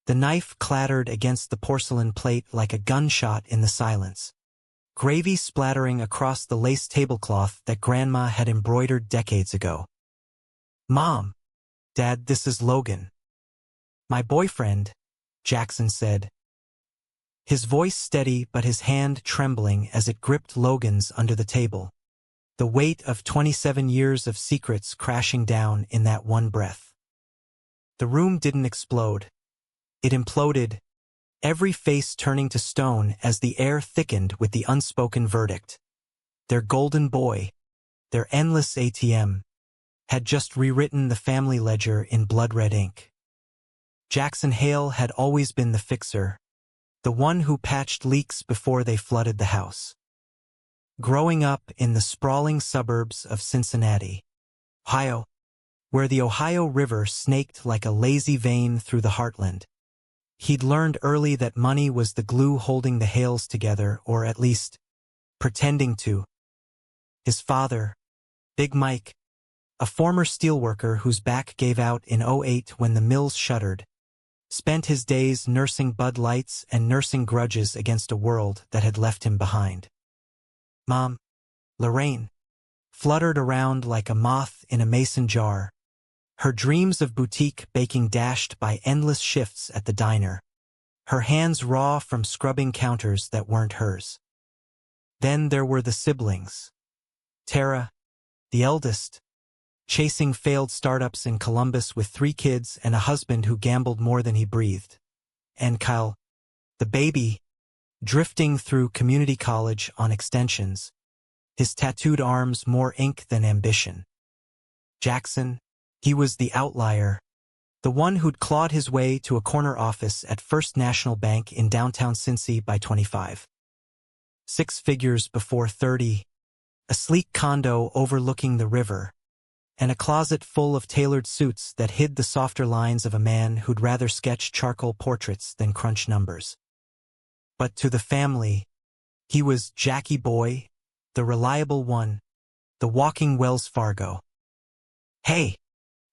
The knife clattered against the porcelain plate like a gunshot in the silence. Gravy splattering across the lace tablecloth that Grandma had embroidered decades ago. "Mom, Dad, this is Logan." "My boyfriend," Jackson said. His voice steady but his hand trembling as it gripped Logan's under the table. The weight of 27 years of secrets crashing down in that one breath. The room didn't explode. It imploded, every face turning to stone as the air thickened with the unspoken verdict. Their golden boy, their endless ATM, had just rewritten the family ledger in blood-red ink. Jackson Hale had always been the fixer, the one who patched leaks before they flooded the house. Growing up in the sprawling suburbs of Cincinnati, Ohio, where the Ohio River snaked like a lazy vein through the heartland, he'd learned early that money was the glue holding the Hales together, or at least, pretending to. His father, Big Mike, a former steelworker whose back gave out in '08 when the mills shuttered, spent his days nursing Bud Lights and nursing grudges against a world that had left him behind. Mom, Lorraine, fluttered around like a moth in a mason jar, her dreams of boutique baking dashed by endless shifts at the diner, her hands raw from scrubbing counters that weren't hers. Then there were the siblings. Tara, the eldest, chasing failed startups in Columbus with 3 kids and a husband who gambled more than he breathed. And Kyle, the baby, drifting through community college on extensions, his tattooed arms more ink than ambition. Jackson, he was the outlier, the one who'd clawed his way to a corner office at First National Bank in downtown Cincy by 25. 6 figures before 30, a sleek condo overlooking the river, and a closet full of tailored suits that hid the softer lines of a man who'd rather sketch charcoal portraits than crunch numbers. But to the family, he was Jackie Boy, the reliable one, the walking Wells Fargo. "Hey,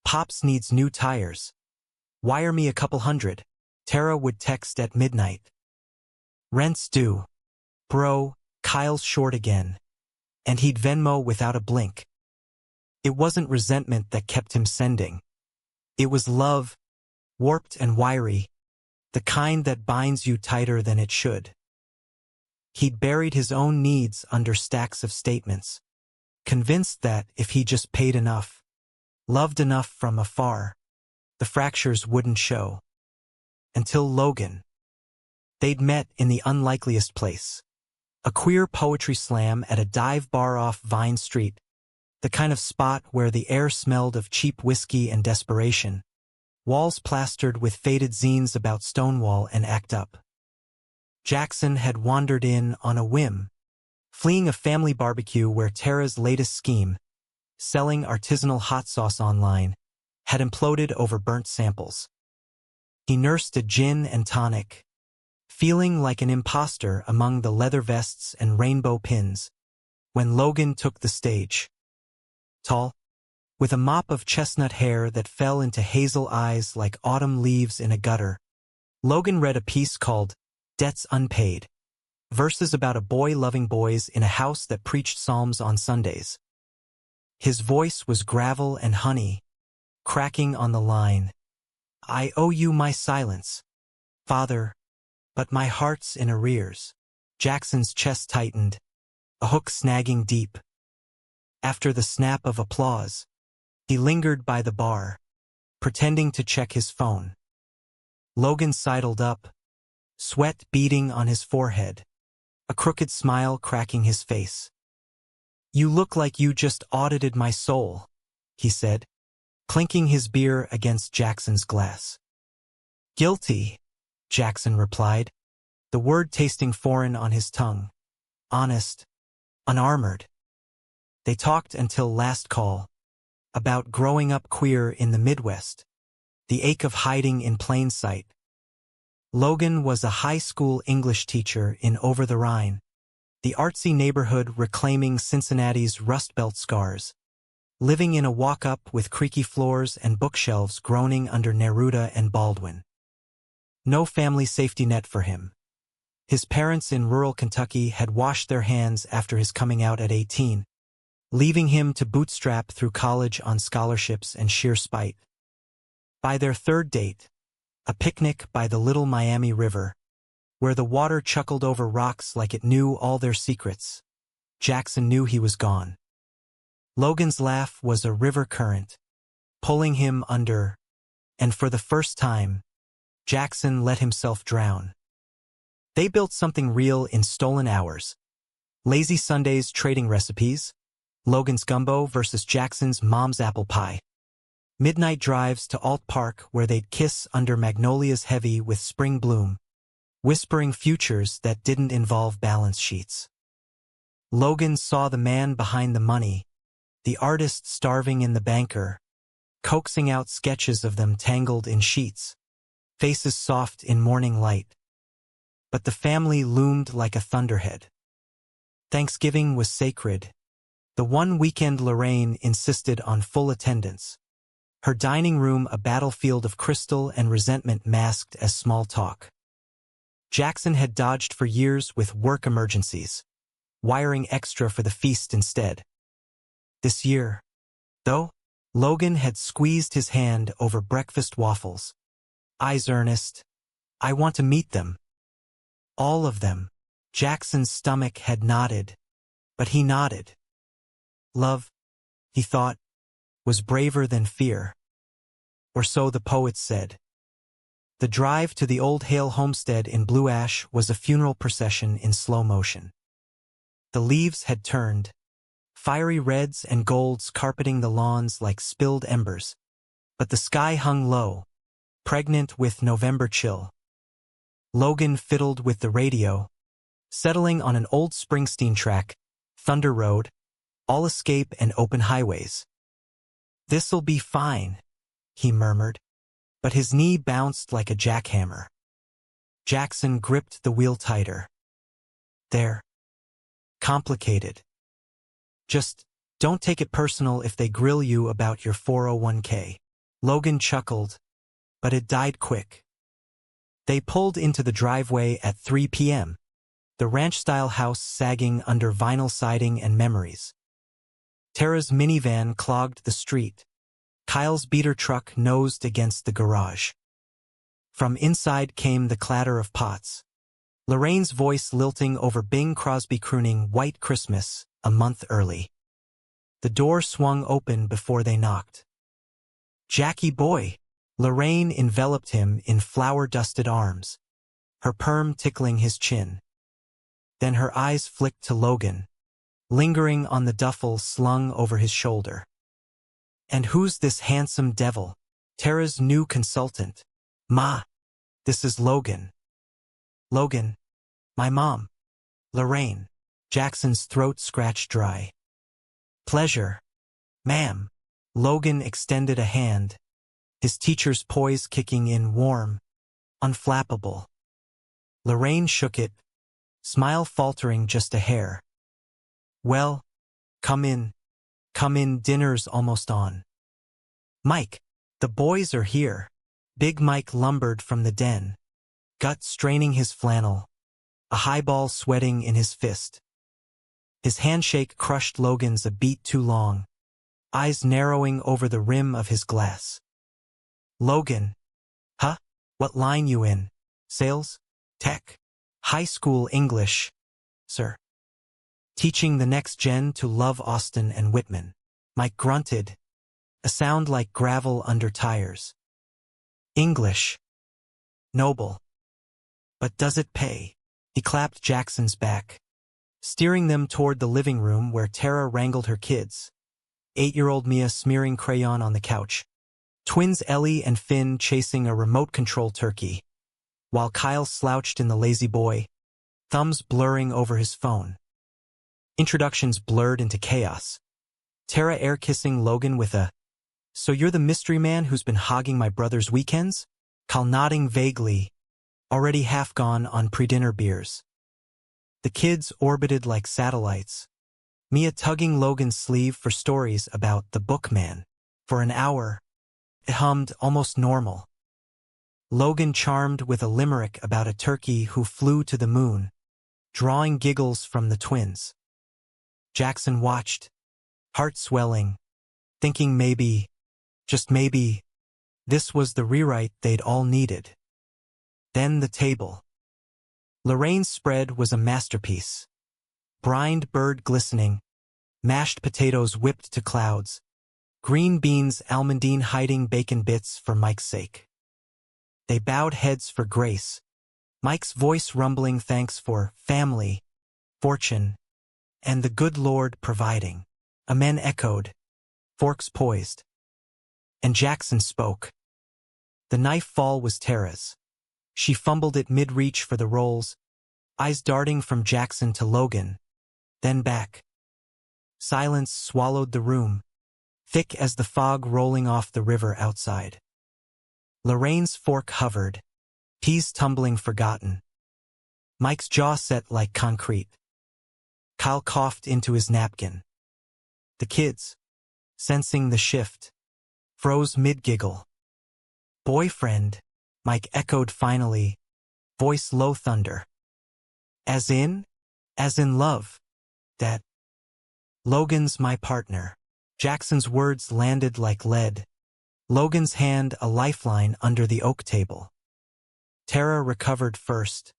Pops needs new tires. Wire me a couple $100, Tara would text at midnight. "Rent's due. Bro, Kyle's short again." And he'd Venmo without a blink. It wasn't resentment that kept him sending. It was love, warped and wiry, the kind that binds you tighter than it should. He'd buried his own needs under stacks of statements, convinced that if he just paid enough, loved enough from afar, the fractures wouldn't show. Until Logan. They'd met in the unlikeliest place. A queer poetry slam at a dive bar off Vine Street, the kind of spot where the air smelled of cheap whiskey and desperation, walls plastered with faded zines about Stonewall and Act Up. Jackson had wandered in on a whim, fleeing a family barbecue where Tara's latest scheme, selling artisanal hot sauce online, had imploded over burnt samples. He nursed a gin and tonic, feeling like an imposter among the leather vests and rainbow pins, when Logan took the stage. Tall, with a mop of chestnut hair that fell into hazel eyes like autumn leaves in a gutter, Logan read a piece called Debts Unpaid, verses about a boy loving boys in a house that preached psalms on Sundays. His voice was gravel and honey, cracking on the line, "I owe you my silence, Father, but my heart's in arrears." Jackson's chest tightened, a hook snagging deep. After the snap of applause, he lingered by the bar, pretending to check his phone. Logan sidled up, sweat beading on his forehead, a crooked smile cracking his face. "You look like you just audited my soul," he said, clinking his beer against Jackson's glass. "Guilty," Jackson replied, the word tasting foreign on his tongue. Honest, unarmored. They talked until last call, about growing up queer in the Midwest, the ache of hiding in plain sight. Logan was a high school English teacher in Over the Rhine, the artsy neighborhood reclaiming Cincinnati's Rust Belt scars, living in a walk-up with creaky floors and bookshelves groaning under Neruda and Baldwin. No family safety net for him. His parents in rural Kentucky had washed their hands after his coming out at 18, leaving him to bootstrap through college on scholarships and sheer spite. By their third date, a picnic by the Little Miami River, where the water chuckled over rocks like it knew all their secrets, Jackson knew he was gone. Logan's laugh was a river current, pulling him under, and for the first time, Jackson let himself drown. They built something real in stolen hours. Lazy Sundays trading recipes, Logan's gumbo versus Jackson's mom's apple pie. Midnight drives to Alt Park where they'd kiss under magnolias heavy with spring bloom, whispering futures that didn't involve balance sheets. Logan saw the man behind the money, the artist starving in the banker, coaxing out sketches of them tangled in sheets, faces soft in morning light. But the family loomed like a thunderhead. Thanksgiving was sacred. The one weekend Lorraine insisted on full attendance. Her dining room a battlefield of crystal and resentment masked as small talk. Jackson had dodged for years with work emergencies, wiring extra for the feast instead. This year, though, Logan had squeezed his hand over breakfast waffles. Eyes earnest. I want to meet them. All of them. Jackson's stomach had nodded, but he nodded. Love, he thought, was braver than fear. Or so the poets said. The drive to the old Hale homestead in Blue Ash was a funeral procession in slow motion. The leaves had turned, fiery reds and golds carpeting the lawns like spilled embers, but the sky hung low, pregnant with November chill. Logan fiddled with the radio, settling on an old Springsteen track, Thunder Road, all escape and open highways. This'll be fine, he murmured, but his knee bounced like a jackhammer. Jackson gripped the wheel tighter. They're complicated. Just don't take it personal if they grill you about your 401k. Logan chuckled, but it died quick. They pulled into the driveway at 3 p.m., the ranch-style house sagging under vinyl siding and memories. Tara's minivan clogged the street. Kyle's beater truck nosed against the garage. From inside came the clatter of pots. Lorraine's voice lilting over Bing Crosby crooning White Christmas, a month early. The door swung open before they knocked. Jackie boy! Lorraine enveloped him in flour-dusted arms, her perm tickling his chin. Then her eyes flicked to Logan, lingering on the duffel slung over his shoulder. And who's this handsome devil? Tara's new consultant. Ma, this is Logan. Logan, my mom. Lorraine. Jackson's throat scratched dry. Pleasure, ma'am. Logan extended a hand, his teacher's poise kicking in warm, unflappable. Lorraine shook it, smile faltering just a hair. Well, come in, dinner's almost on. Mike, the boys are here. Big Mike lumbered from the den, gut straining his flannel, a highball sweating in his fist. His handshake crushed Logan's a beat too long, eyes narrowing over the rim of his glass. Logan. Huh? What line you in? Sales? Tech? High school English, sir. Teaching the next gen to love Austin and Whitman. Mike grunted, a sound like gravel under tires. English. Noble. But does it pay? He clapped Jackson's back, steering them toward the living room where Tara wrangled her kids. 8-year-old Mia smearing crayon on the couch. Twins Ellie and Finn chasing a remote-control turkey, while Kyle slouched in the lazy boy, thumbs blurring over his phone. Introductions blurred into chaos. Tara air-kissing Logan with a, "So you're the mystery man who's been hogging my brother's weekends?" Kyle nodding vaguely, already half gone on pre-dinner beers. The kids orbited like satellites, Mia tugging Logan's sleeve for stories about the bookman. For an hour, it hummed almost normal. Logan charmed with a limerick about a turkey who flew to the moon, drawing giggles from the twins. Jackson watched, heart swelling, thinking maybe, just maybe, this was the rewrite they'd all needed. Then the table. Lorraine's spread was a masterpiece. Brined bird glistening, mashed potatoes whipped to clouds, green beans almondine hiding bacon bits for Mike's sake. They bowed heads for grace, Mike's voice rumbling thanks for family, fortune, and the good Lord providing. Amen echoed, forks poised. And Jackson spoke. The knife fall was Tara's. She fumbled it mid-reach for the rolls, eyes darting from Jackson to Logan, then back. Silence swallowed the room, thick as the fog rolling off the river outside. Lorraine's fork hovered, peas tumbling forgotten. Mike's jaw set like concrete. Kyle coughed into his napkin. The kids, sensing the shift, froze mid-giggle. Boyfriend, Mike echoed finally, voice low thunder. As in love. That. Logan's my partner. Jackson's words landed like lead. Logan's hand a lifeline under the oak table. Tara recovered first.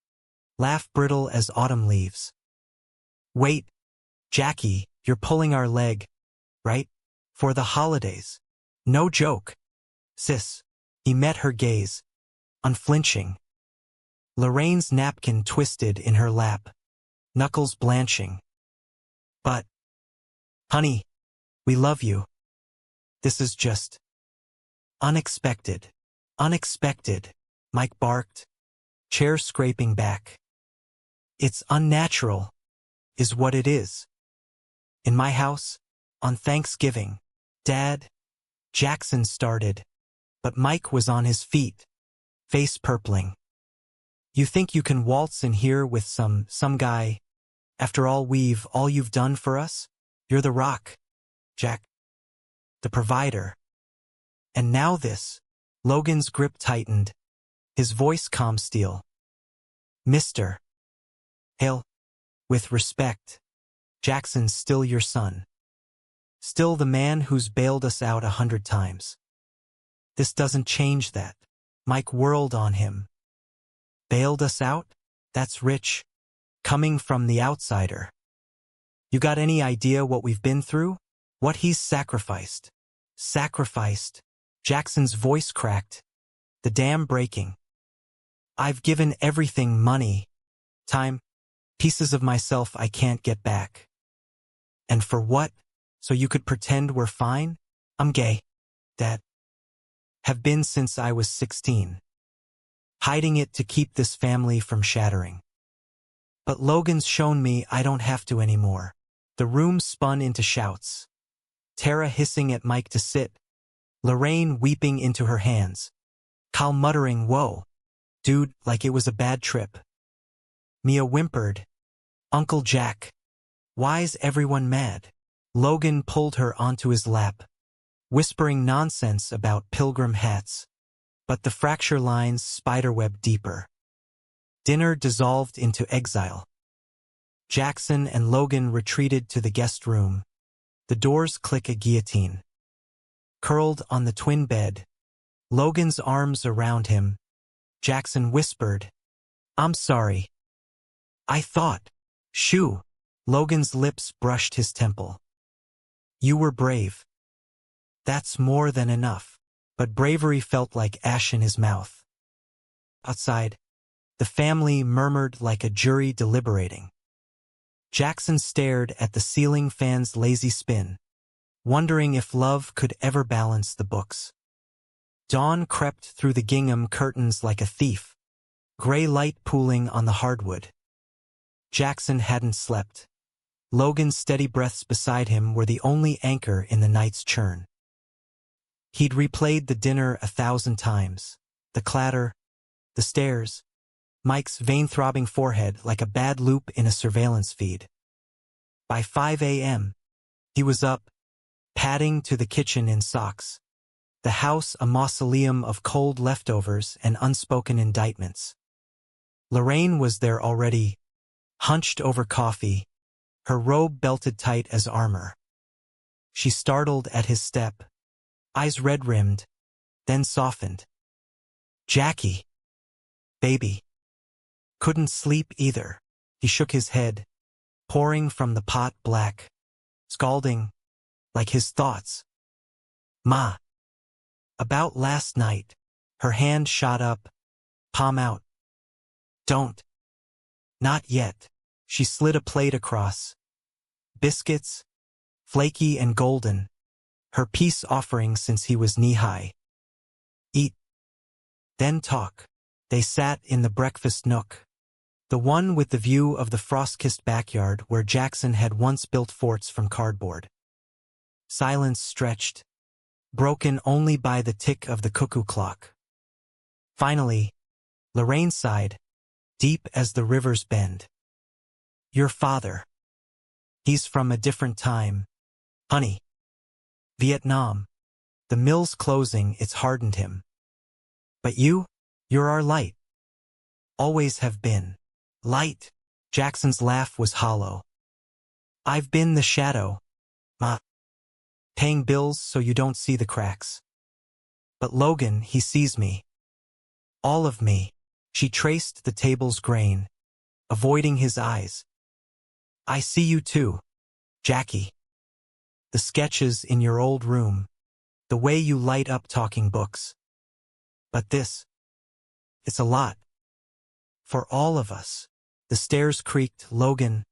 Laugh brittle as autumn leaves. Wait, Jackie, you're pulling our leg, right? For the holidays. No joke. Sis. He met her gaze, unflinching. Lorraine's napkin twisted in her lap, knuckles blanching. But, honey, we love you. This is just unexpected. Unexpected, Mike barked, chair scraping back. It's unnatural, is what it is. In my house, on Thanksgiving, Dad, Jackson started, but Mike was on his feet, face purpling. You think you can waltz in here with some guy? After all you've done for us? You're the rock, Jack. The provider. And now this. Logan's grip tightened, his voice calm steel. Mr. Hale, with respect, Jackson's still your son. Still the man who's bailed us out 100 times. This doesn't change that. Mike whirled on him. Bailed us out? That's rich. Coming from the outsider. You got any idea what we've been through? What he's sacrificed? Sacrificed. Jackson's voice cracked. The dam breaking. I've given everything, money, time, pieces of myself I can't get back. And for what? So you could pretend we're fine? I'm gay. That. Have been since I was 16. Hiding it to keep this family from shattering. But Logan's shown me I don't have to anymore. The room spun into shouts. Tara hissing at Mike to sit. Lorraine weeping into her hands. Kyle muttering, whoa, dude, like it was a bad trip. Mia whimpered, Uncle Jack, why's everyone mad? Logan pulled her onto his lap, whispering nonsense about pilgrim hats. But the fracture lines spiderweb deeper. Dinner dissolved into exile. Jackson and Logan retreated to the guest room. The doors click a guillotine. Curled on the twin bed, Logan's arms around him, Jackson whispered, I'm sorry. I thought, shoo. Logan's lips brushed his temple. You were brave. That's more than enough. But bravery felt like ash in his mouth. Outside, the family murmured like a jury deliberating. Jackson stared at the ceiling fan's lazy spin, wondering if love could ever balance the books. Dawn crept through the gingham curtains like a thief, gray light pooling on the hardwood. Jackson hadn't slept. Logan's steady breaths beside him were the only anchor in the night's churn. He'd replayed the dinner 1,000 times. The clatter, the stares, Mike's vein-throbbing forehead like a bad loop in a surveillance feed. By 5 a.m., he was up, padding to the kitchen in socks. the house a mausoleum of cold leftovers and unspoken indictments. Lorraine was there already, hunched over coffee, her robe belted tight as armor. She startled at his step, eyes red-rimmed, then softened. "Jackie. Baby." Couldn't sleep either. He shook his head, pouring from the pot black, scalding, like his thoughts. "Ma." "About last night." Her hand shot up, palm out. "Don't." "Not yet." She slid a plate across. Biscuits, flaky and golden, her peace offering since he was knee-high. "Eat. Then talk." They sat in the breakfast nook, the one with the view of the frost-kissed backyard where Jackson had once built forts from cardboard. Silence stretched, broken only by the tick of the cuckoo clock. Finally, Lorraine sighed, deep as the river's bend. "Your father. He's from a different time, honey. Vietnam. The mill's closing, it's hardened him. But you're our light. Always have been." "Light?" Jackson's laugh was hollow. "I've been the shadow, Ma. Paying bills so you don't see the cracks. But Logan, he sees me. All of me." She traced the table's grain, avoiding his eyes. "I see you too, Jackie. The sketches in your old room, the way you light up talking books. But it's a lot. For all of us." The stairs creaked. Logan,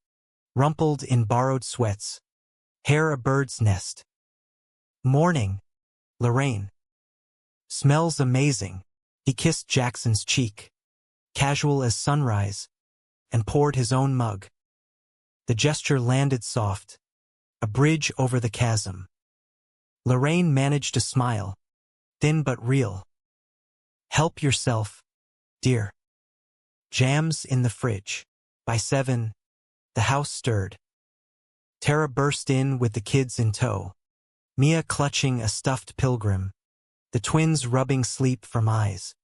rumpled in borrowed sweats, hair a bird's nest. "Morning, Lorraine. Smells amazing." He kissed Jackson's cheek, casual as sunrise, and poured his own mug. The gesture landed soft, a bridge over the chasm. Lorraine managed a smile, thin but real. "Help yourself, dear." Jams in the fridge. By 7, the house stirred. Tara burst in with the kids in tow, Mia clutching a stuffed pilgrim, the twins rubbing sleep from eyes.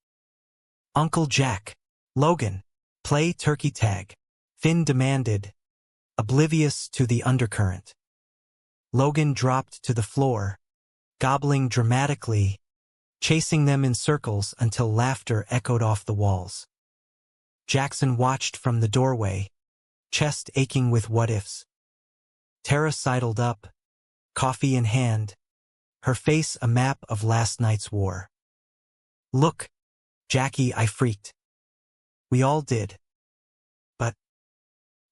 "Uncle Jack." "Logan, play turkey tag," Finn demanded, oblivious to the undercurrent. Logan dropped to the floor, gobbling dramatically, chasing them in circles until laughter echoed off the walls. Jackson watched from the doorway, chest aching with what-ifs. Tara sidled up, coffee in hand, her face a map of last night's war. "Look, Jackie," I freaked. "We all did. But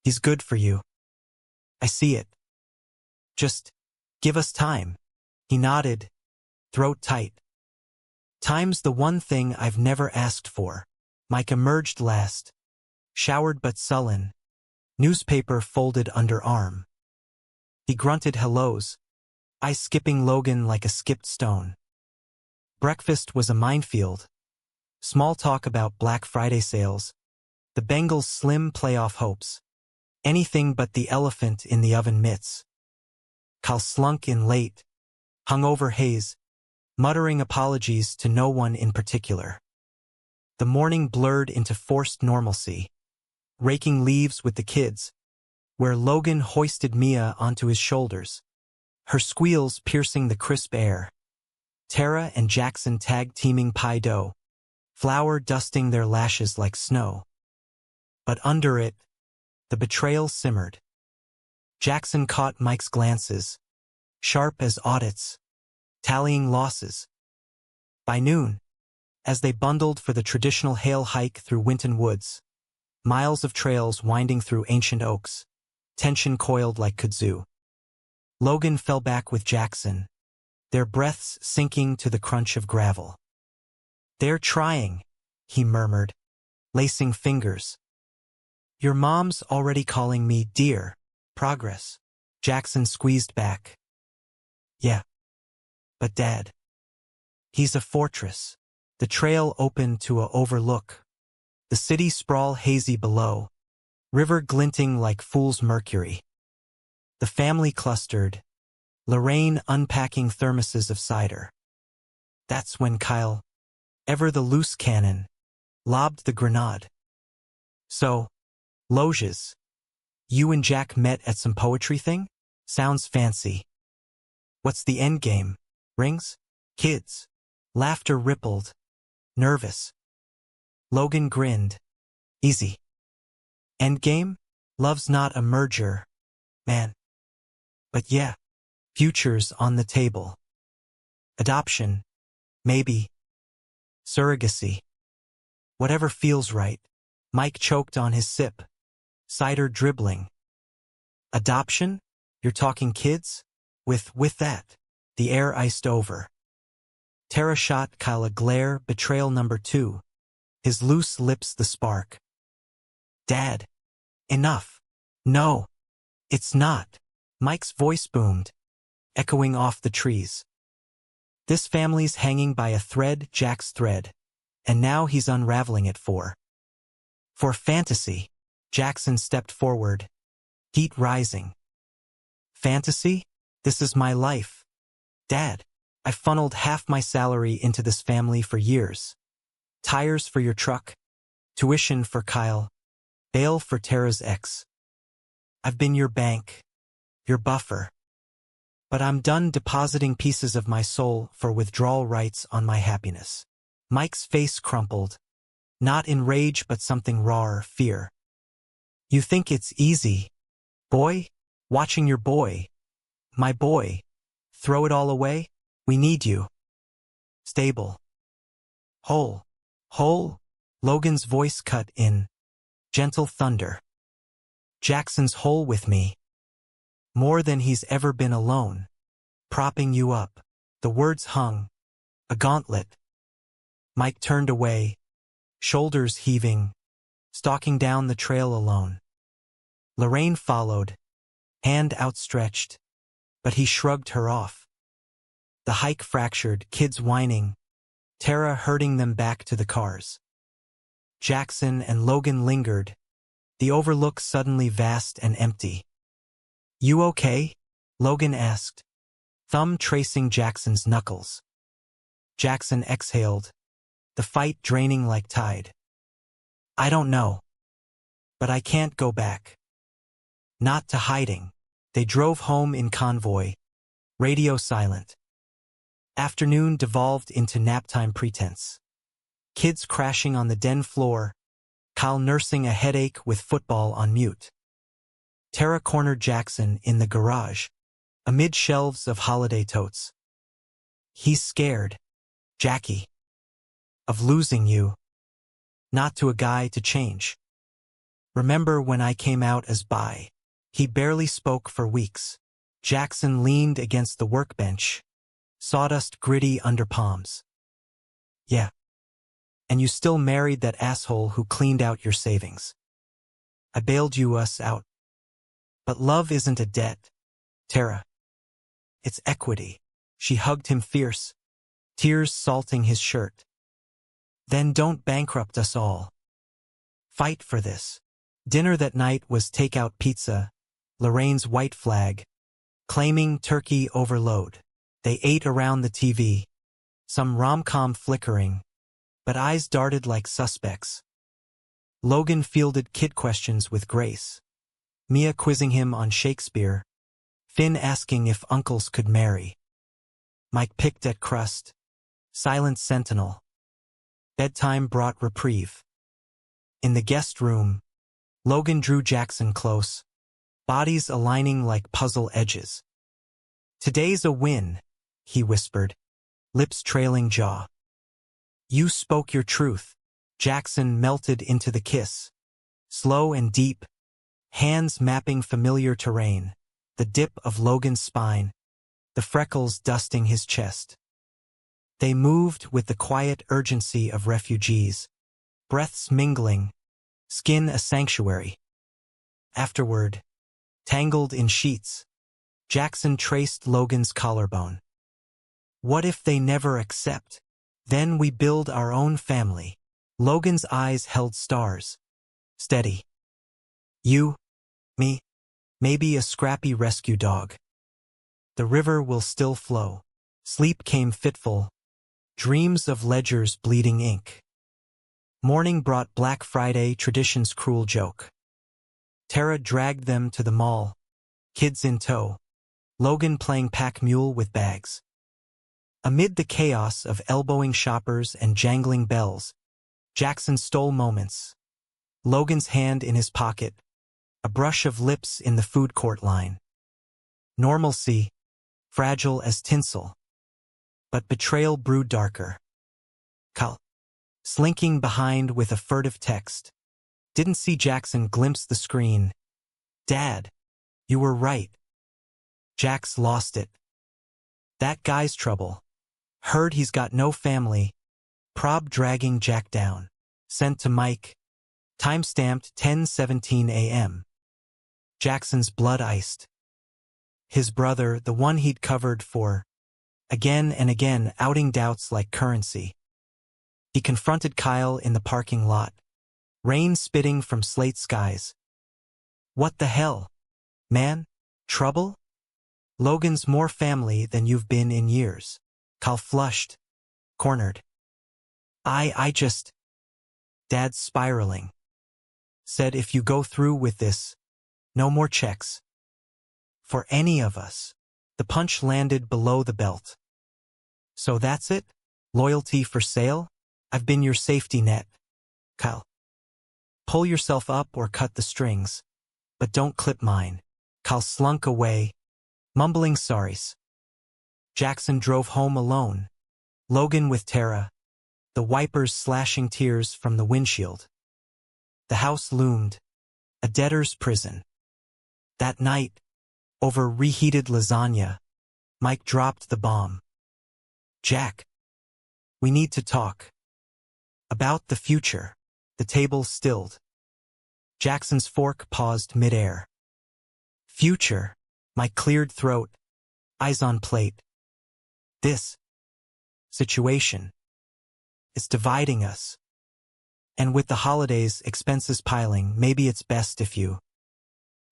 he's good for you. I see it. Just give us time." He nodded, throat tight. "Time's the one thing I've never asked for." Mike emerged last, showered but sullen, newspaper folded under arm. He grunted hellos, I skipping Logan like a skipped stone. Breakfast was a minefield. Small talk about Black Friday sales, the Bengals' slim playoff hopes, anything but the elephant in the oven mitts. Cal slunk in late, hungover haze, muttering apologies to no one in particular. The morning blurred into forced normalcy, raking leaves with the kids, where Logan hoisted Mia onto his shoulders, her squeals piercing the crisp air. Tara and Jackson tag-teaming pie dough, flour dusting their lashes like snow. But under it, the betrayal simmered. Jackson caught Mike's glances, sharp as audits, tallying losses. By noon, as they bundled for the traditional hail hike through Winton Woods, miles of trails winding through ancient oaks, tension coiled like kudzu. Logan fell back with Jackson, their breaths sinking to the crunch of gravel. "They're trying," he murmured, lacing fingers. "Your mom's already calling me dear. Progress." Jackson squeezed back. "Yeah. But Dad. He's a fortress." The trail opened to a overlook. The city sprawl hazy below, river glinting like fool's mercury. The family clustered, Lorraine unpacking thermoses of cider. That's when Kyle, ever the loose cannon, lobbed the grenade. So, Loges, you and Jack met at some poetry thing? Sounds fancy. What's the end game? Rings? Kids? Laughter rippled. Nervous. Logan grinned. Easy. End game? Love's not a merger, man. But yeah, futures on the table. Adoption. Maybe. Surrogacy. Whatever feels right. Mike choked on his sip. Cider dribbling. Adoption? You're talking kids? With that, the air iced over. Tara shot Kyle a glare, betrayal number 2. His loose lips the spark. Dad. Enough. No. It's not. Mike's voice boomed, echoing off the trees. This family's hanging by a thread, Jack's thread, and now he's unraveling it for fantasy. Jackson stepped forward, heat rising. Fantasy? This is my life. Dad, I funneled half my salary into this family for years. Tires for your truck, tuition for Kyle, bail for Tara's ex. I've been your bank, your buffer. But I'm done depositing pieces of my soul for withdrawal rights on my happiness. Mike's face crumpled, not in rage but something rawer, fear. You think it's easy, boy? Watching your boy, my boy, throw it all away? We need you. Stable. Whole. Logan's voice cut in gentle thunder. Jackson's whole with me. More than he's ever been alone. Propping you up. The words hung. A gauntlet. Mike turned away, shoulders heaving, stalking down the trail alone. Lorraine followed, hand outstretched, but he shrugged her off. The hike fractured, kids whining, Tara herding them back to the cars. Jackson and Logan lingered, the overlook suddenly vast and empty. You okay? Logan asked, thumb tracing Jackson's knuckles. Jackson exhaled, the fight draining like tide. I don't know. But I can't go back. Not to hiding. They drove home in convoy, radio silent. Afternoon devolved into naptime pretense. Kids crashing on the den floor, Kyle nursing a headache with football on mute. Tara cornered Jackson in the garage, amid shelves of holiday totes. He's scared, Jackie, of losing you. Not to a guy to change. Remember when I came out as bi? He barely spoke for weeks. Jackson leaned against the workbench, sawdust gritty under palms. Yeah. And you still married that asshole who cleaned out your savings. I bailed us out. But love isn't a debt, Tara. It's equity. She hugged him fierce, tears salting his shirt. Then don't bankrupt us all. Fight for this. Dinner that night was takeout pizza, Lorraine's white flag, claiming turkey overload. They ate around the TV, some rom-com flickering, but eyes darted like suspects. Logan fielded kid questions with grace. Mia quizzing him on Shakespeare, Finn asking if uncles could marry. Mike picked at crust, silent sentinel. Bedtime brought reprieve. In the guest room, Logan drew Jackson close, bodies aligning like puzzle edges. Today's a win, he whispered, lips trailing jaw. You spoke your truth. Jackson melted into the kiss, slow and deep, hands mapping familiar terrain, the dip of Logan's spine, the freckles dusting his chest. They moved with the quiet urgency of refugees, breaths mingling, skin a sanctuary. Afterward, tangled in sheets, Jackson traced Logan's collarbone. What if they never accept? Then we build our own family. Logan's eyes held stars. Steady. You, me, maybe a scrappy rescue dog. The river will still flow. Sleep came fitful, Dreams of ledgers bleeding ink. Morning brought Black Friday, tradition's cruel joke. Tara dragged them to the mall, kids in tow. Logan playing pack mule with bags. Amid the chaos of elbowing shoppers and jangling bells, Jackson stole moments. Logan's hand in his pocket, a brush of lips in the food court line. Normalcy, fragile as tinsel. But betrayal brewed darker. Cal, slinking behind with a furtive text. Didn't see Jackson glimpse the screen. Dad, you were right. Jax lost it. That guy's trouble. Heard he's got no family. Prob dragging Jack down. Sent to Mike. Time-stamped 10:17 a.m. Jackson's blood iced. His brother, the one he'd covered for, again and again outing doubts like currency. He confronted Kyle in the parking lot. Rain spitting from slate skies. What the hell? Man? Trouble? Logan's more family than you've been in years. Kyle flushed. Cornered. I just... Dad's spiraling. Said if you go through with this, no more checks. For any of us. The punch landed below the belt. So that's it? Loyalty for sale? I've been your safety net. Kyle. Pull yourself up or cut the strings. But don't clip mine. Kyle slunk away, mumbling sorries. Jackson drove home alone. Logan with Tara. The wipers slashing tears from the windshield. The house loomed. A debtor's prison. That night, over reheated lasagna, Mike dropped the bomb. Jack. We need to talk. About the future. The table stilled. Jackson's fork paused midair. Future. Mike cleared throat. Eyes on plate. This situation is dividing us. And with the holidays, expenses piling, maybe it's best if you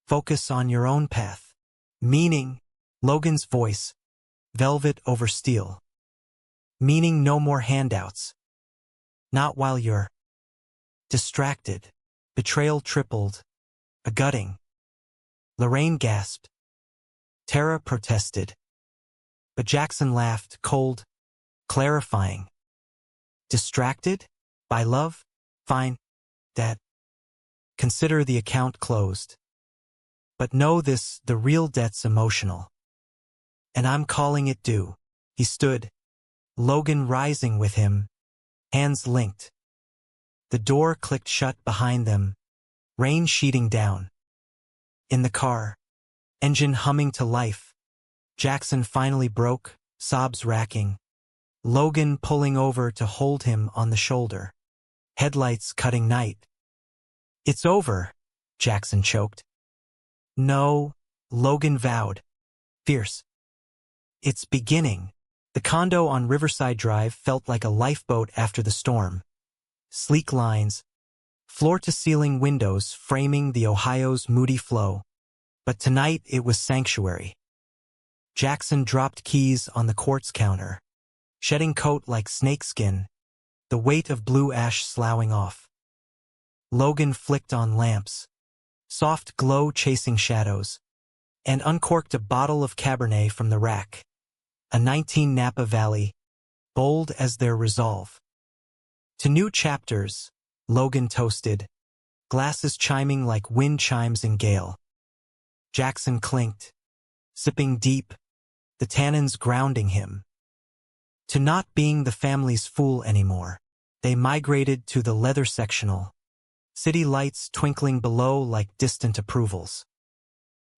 focus on your own path. Meaning, Logan's voice, velvet over steel. Meaning no more handouts. Not while you're distracted. Betrayal tripled. A gutting. Lorraine gasped. Tara protested. But Jackson laughed, cold, clarifying. Distracted? By love? Fine. Dad. Consider the account closed. But know this, the real debt's emotional. And I'm calling it due. He stood. Logan rising with him. Hands linked. The door clicked shut behind them. Rain sheeting down. In the car. Engine humming to life. Jackson finally broke, sobs racking. Logan pulling over to hold him on the shoulder. Headlights cutting night. It's over, Jackson choked. No, Logan vowed. Fierce. It's beginning. The condo on Riverside Drive felt like a lifeboat after the storm. Sleek lines, floor-to-ceiling windows framing the Ohio's moody flow. But tonight it was sanctuary. Jackson dropped keys on the quartz counter, shedding coat like snakeskin, the weight of blue ash sloughing off. Logan flicked on lamps, soft glow chasing shadows, and uncorked a bottle of Cabernet from the rack. A 19 Napa Valley, bold as their resolve. To new chapters, Logan toasted, glasses chiming like wind chimes in gale. Jackson clinked, sipping deep, the tannins grounding him. To not being the family's fool anymore, they migrated to the leather sectional, city lights twinkling below like distant approvals.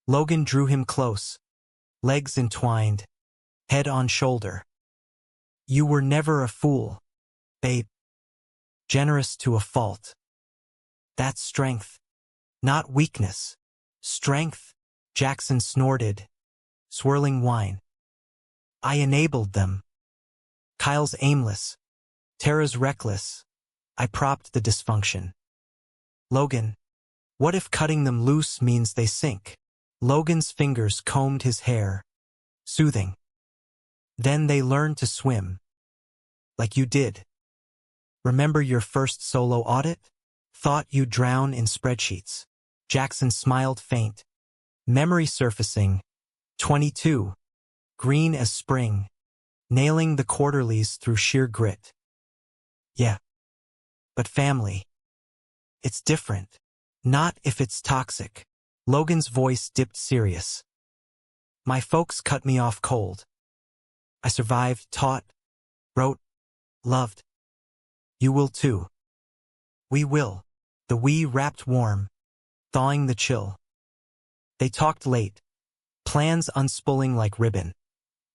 Logan drew him close, legs entwined, head on shoulder. You were never a fool, babe. Generous to a fault. That's strength, not weakness. Strength, Jackson snorted, swirling wine. I enabled them. Kyle's aimless. Tara's reckless. I propped the dysfunction. Logan, what if cutting them loose means they sink? Logan's fingers combed his hair, soothing. Then they learn to swim. like you did. Remember your first solo audit? Thought you'd drown in spreadsheets. Jackson smiled faint. Memory surfacing. 22. Green as spring. Nailing the quarterlies through sheer grit. Yeah. But family. It's different. Not if it's toxic. Logan's voice dipped serious. My folks cut me off cold. I survived, taught, wrote, loved. You will too. We will. The we wrapped warm, thawing the chill. They talked late. Plans unspooling like ribbon.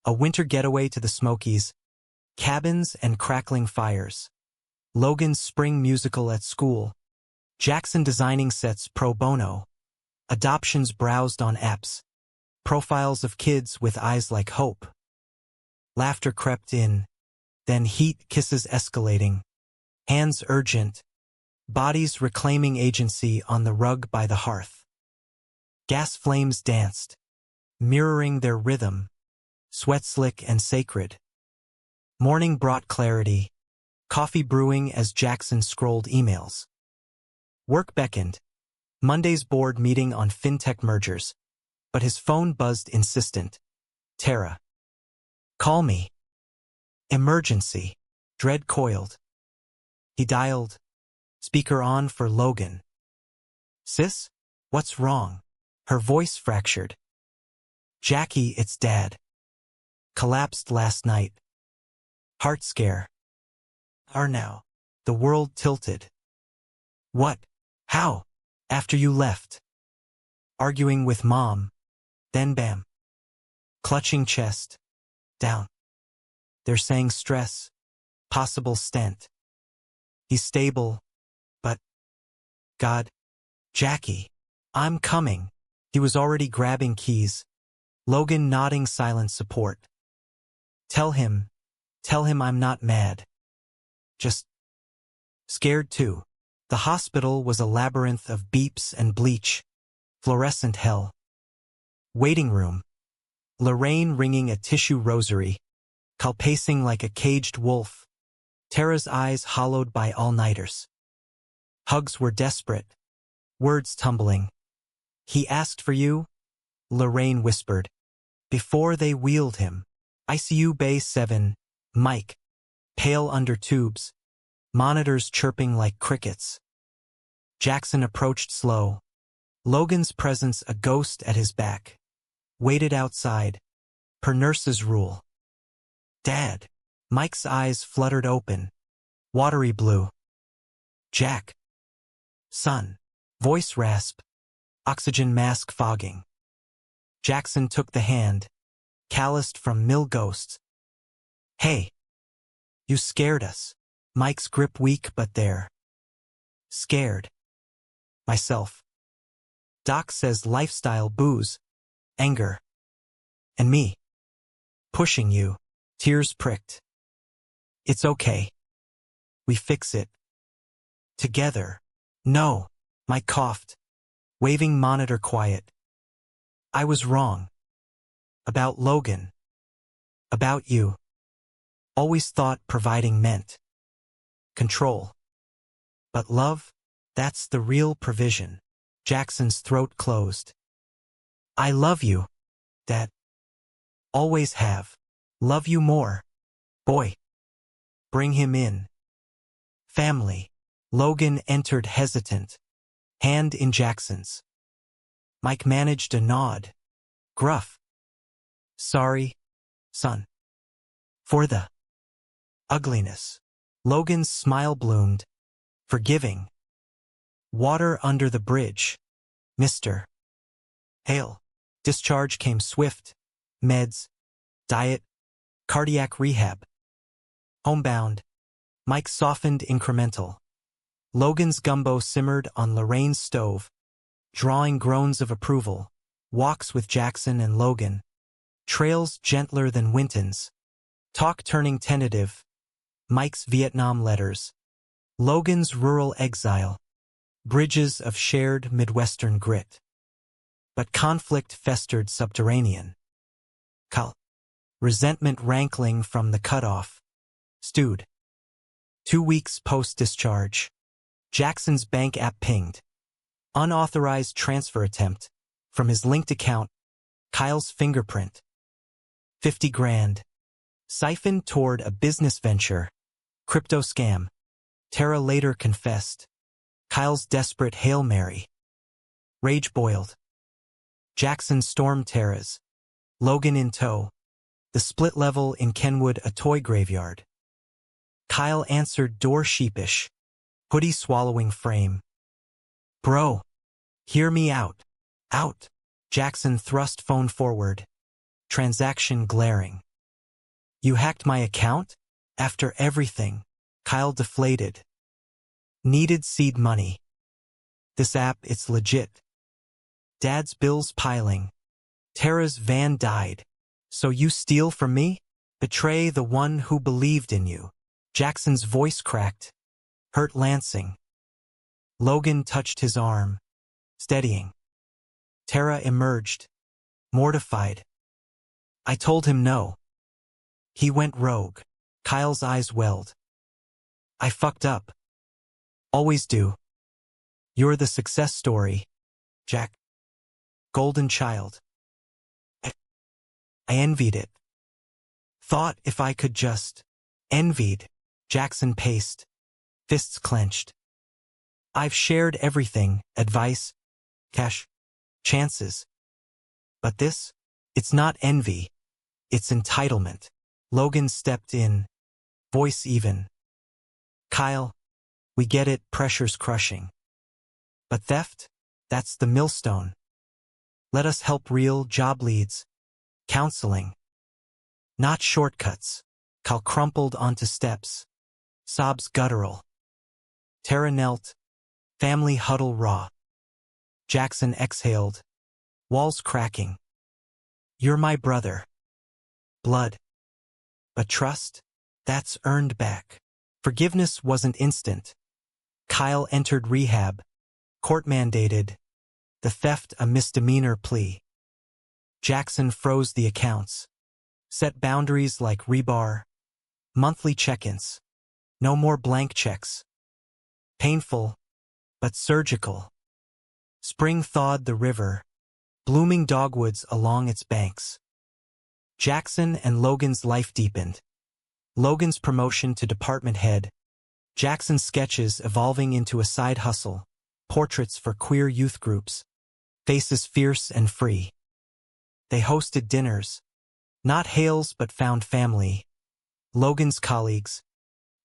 A winter getaway to the Smokies. Cabins and crackling fires. Logan's spring musical at school. Jackson designing sets pro bono. Adoptions browsed on apps. Profiles of kids with eyes like hope. Laughter crept in. Then heat kisses escalating. Hands urgent. Bodies reclaiming agency on the rug by the hearth. Gas flames danced. Mirroring their rhythm. Sweat slick and sacred. Morning brought clarity. Coffee brewing as Jackson scrolled emails. Work beckoned. Monday's board meeting on fintech mergers. But his phone buzzed insistent. Tara. Call me. Emergency. Dread coiled. He dialed. Speaker on for Logan. Sis? What's wrong? Her voice fractured. Jackie, it's Dad. Collapsed last night. Heart scare. Are now. The world tilted. What? How? After you left. Arguing with Mom. Then bam. Clutching chest. Down. They're saying stress. Possible stent. He's stable. But. God. Jackie. I'm coming. He was already grabbing keys. Logan nodding silent support. Tell him I'm not mad. Just scared too. The hospital was a labyrinth of beeps and bleach. Fluorescent hell. Waiting room. Lorraine ringing a tissue rosary. Cal pacing like a caged wolf. Tara's eyes hollowed by all-nighters. Hugs were desperate. Words tumbling. He asked for you? Lorraine whispered. Before they wheeled him. ICU Bay 7. Mike. Pale under tubes. Monitors chirping like crickets. Jackson approached slow. Logan's presence a ghost at his back. Waited outside. Per nurse's rule. Dad. Mike's eyes fluttered open. Watery blue. Jack. Son. Voice rasp. Oxygen mask fogging. Jackson took the hand. Calloused from mill ghosts. Hey. You scared us. Mike's grip weak but there. Scared. Myself. Doc says lifestyle booze. Anger. And me. Pushing you. Tears pricked. It's okay. We fix it. Together. No. Mike coughed. Waving monitor quiet. I was wrong. About Logan. About you. Always thought providing meant control. But love? That's the real provision. Jackson's throat closed. I love you. Dad. Always have. Love you more. Boy. Bring him in. Family. Logan entered hesitant. Hand in Jackson's. Mike managed a nod. Gruff. Sorry, son. For the ugliness. Logan's smile bloomed. Forgiving. Water under the bridge. Mr. Hale. Discharge came swift. Meds. Diet. Cardiac rehab. Homebound. Mike softened incremental. Logan's gumbo simmered on Lorraine's stove. Drawing groans of approval. Walks with Jackson and Logan. Trails gentler than Winton's. Talk turning tentative. Mike's Vietnam letters. Logan's rural exile. Bridges of shared Midwestern grit. But conflict festered subterranean. Resentment rankling from the cutoff. Stewed. 2 weeks post-discharge. Jackson's bank app pinged. Unauthorized transfer attempt. From his linked account, Kyle's fingerprint. 50 grand. Siphoned toward a business venture. Crypto scam. Tara later confessed. Kyle's desperate Hail Mary. Rage boiled. Jackson stormed Tara's. Logan in tow. The split level in Kenwood, a toy graveyard. Kyle answered door sheepish. Hoodie swallowing frame. Bro. Hear me out. Out. Jackson thrust phone forward. Transaction glaring. You hacked my account? After everything. Kyle deflated. Needed seed money. This app, it's legit. Dad's bills piling. Tara's van died. So you steal from me? Betray the one who believed in you. Jackson's voice cracked. Hurt Lansing. Logan touched his arm. Steadying. Tara emerged. Mortified. I told him no. He went rogue. Kyle's eyes welled. I fucked up. Always do. You're the success story, Jack. Golden child. I envied it. Thought if I could just. Envied. Jackson paced. Fists clenched. I've shared everything, advice, cash, chances. But this? It's not envy. It's entitlement. Logan stepped in. Voice even. Kyle, we get it, pressure's crushing. But theft? That's the millstone. Let us help real job leads. Counseling. Not shortcuts. Kyle crumpled onto steps. Sobs guttural. Tara knelt. Family huddle raw. Jackson exhaled. Walls cracking. You're my brother. Blood. But trust? That's earned back. Forgiveness wasn't instant. Kyle entered rehab. Court mandated. The theft a misdemeanor plea. Jackson froze the accounts. Set boundaries like rebar. Monthly check-ins. No more blank checks. Painful, but surgical. Spring thawed the river. Blooming dogwoods along its banks. Jackson and Logan's life deepened. Logan's promotion to department head. Jackson's sketches evolving into a side hustle. Portraits for queer youth groups. Faces fierce and free. They hosted dinners. Not Hales but found family. Logan's colleagues.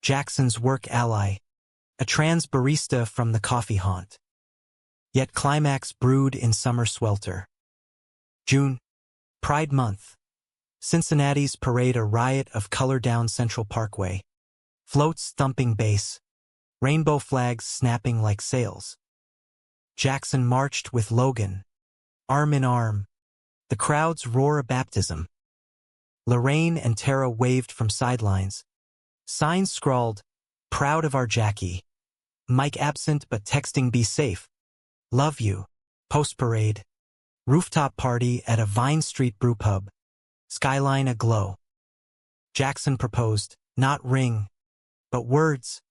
Jackson's work ally. A trans barista from the coffee haunt. Yet climax brewed in summer swelter. June. Pride Month. Cincinnati's parade a riot of color down Central Parkway. Floats thumping bass. Rainbow flags snapping like sails. Jackson marched with Logan. Arm in arm. The crowd's roar a baptism. Lorraine and Tara waved from sidelines. Signs scrawled, proud of our Jackie. Mike absent but texting be safe. Love you. Post-parade. Rooftop party at a Vine Street brewpub. Skyline aglow. Jackson proposed, not ring, but words.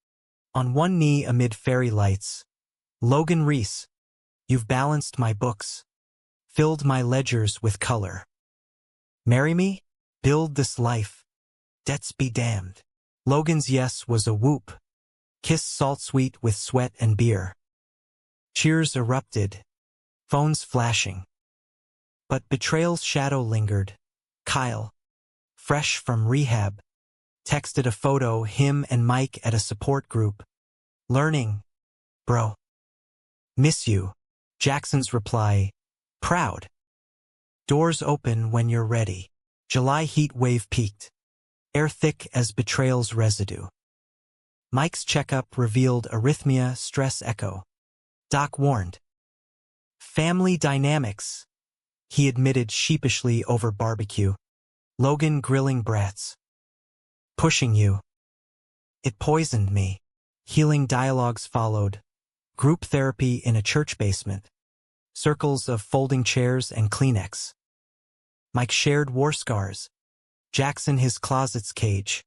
On one knee amid fairy lights. Logan Reese. You've balanced my books. Filled my ledgers with color. Marry me? Build this life. Debts be damned. Logan's yes was a whoop. Kiss salt sweet with sweat and beer. Cheers erupted. Phones flashing. But betrayal's shadow lingered. Kyle, fresh from rehab, texted a photo him and Mike at a support group. Learning. Bro. Miss you. Jackson's reply. Proud. Doors open when you're ready. July heat wave peaked. Air thick as betrayal's residue. Mike's checkup revealed arrhythmia, stress echo. Doc warned. Family dynamics. He admitted sheepishly over barbecue. Logan grilling brats. Pushing you. It poisoned me. Healing dialogues followed. Group therapy in a church basement. Circles of folding chairs and Kleenex. Mike shared war scars. Jackson his closet's cage.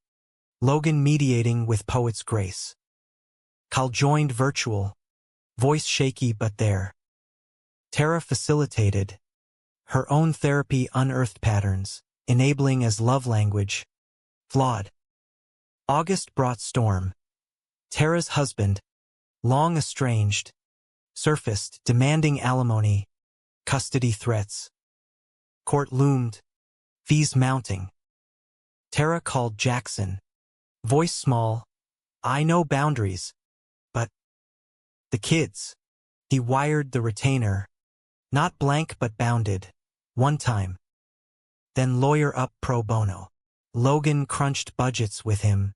Logan mediating with poet's grace. Kyle joined virtual, voice shaky but there. Tara facilitated. Her own therapy unearthed patterns, enabling as love language. Flawed. August brought storm. Tara's husband, long estranged, surfaced demanding alimony, custody threats. Court loomed, fees mounting. Tara called Jackson. Voice small, I know boundaries. But the kids. He wired the retainer. Not blank but bounded. One time. Then lawyer up pro bono. Logan crunched budgets with him.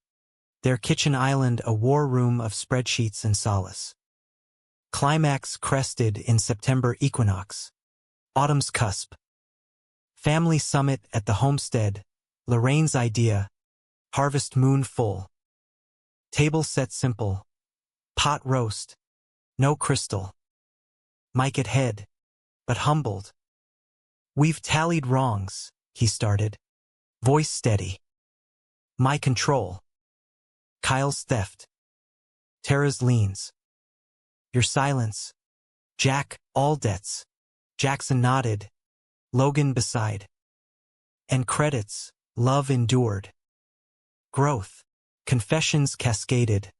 Their kitchen island a war room of spreadsheets and solace. Climax crested in September equinox. Autumn's cusp. Family summit at the homestead. Lorraine's idea. Harvest moon full. Table set simple. Pot roast. No crystal. Mike at head, but humbled. We've tallied wrongs, he started. Voice steady. My control. Kyle's theft. Tara's leans. Your silence. Jack, all debts. Jackson nodded. Logan beside. And credits, love endured. Growth. Confessions cascaded.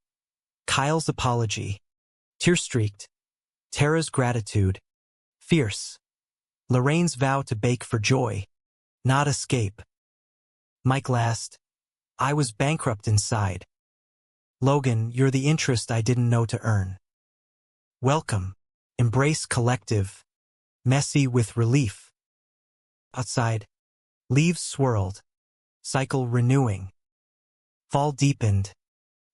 Kyle's apology. Tear-streaked. Tara's gratitude. Fierce. Lorraine's vow to bake for joy. Not escape. Mike last. I was bankrupt inside. Logan, you're the interest I didn't know to earn. Welcome. Embrace collective. Messy with relief. Outside. Leaves swirled. Cycle renewing. Fall deepened.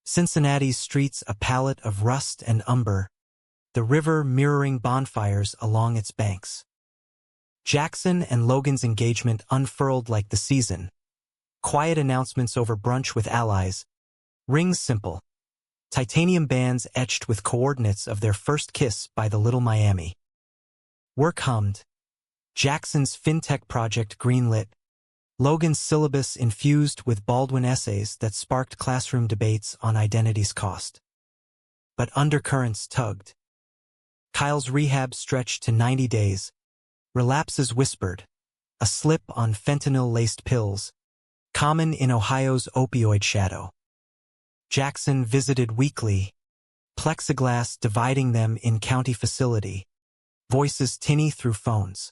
Cincinnati's streets a palette of rust and umber. The river mirroring bonfires along its banks. Jackson and Logan's engagement unfurled like the season. Quiet announcements over brunch with allies. Rings simple. Titanium bands etched with coordinates of their first kiss by the Little Miami. Work hummed. Jackson's fintech project greenlit. Logan's syllabus infused with Baldwin essays that sparked classroom debates on identity's cost. But undercurrents tugged. Kyle's rehab stretched to 90 days. Relapses whispered. A slip on fentanyl-laced pills. Common in Ohio's opioid shadow. Jackson visited weekly. Plexiglass dividing them in county facility. Voices tinny through phones.